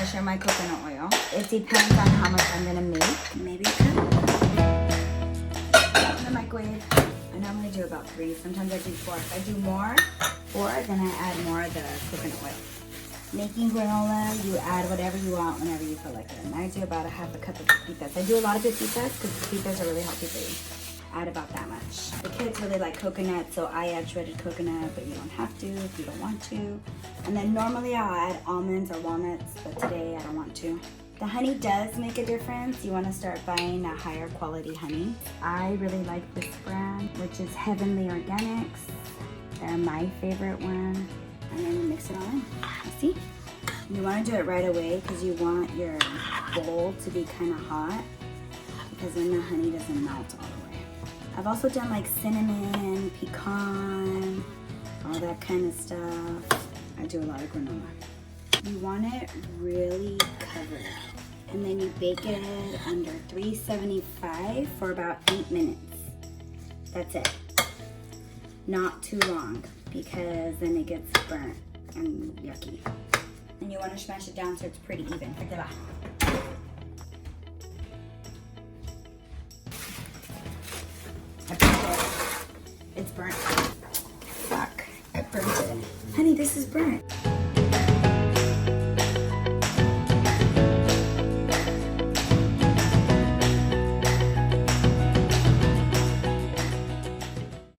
measure my coconut oil. It depends on how much I'm gonna make. Maybe a cup. In the microwave. I normally do about 3. Sometimes I do 4. If I do more, 4, then I add more of the coconut oil. Making granola, you add whatever you want whenever you feel like it. And I do about a half a cup of pepitas. I do a lot of pepitas because pepitas are really healthy for you. Add about that much. The kids really like coconut, so I add shredded coconut, but you don't have to if you don't want to. And then normally I'll add almonds or walnuts, but today I don't want to. The honey does make a difference. You want to start buying a higher quality honey. I really like this brand, which is Heavenly Organics. They're my favorite one. And then you mix it all in. See? You want to do it right away because you want your bowl to be kind of hot because then the honey doesn't melt all the way. I've also done like cinnamon, pecan, all that kind of stuff. I do a lot of granola. You want it really covered. And then you bake it under 375 for about 8 minutes. That's it. Not too long because then it gets burnt and yucky. And you want to smash it down so it's pretty even. Pick it up. I burnt it. It's burnt. Fuck. I burnt it. Honey, this is burnt.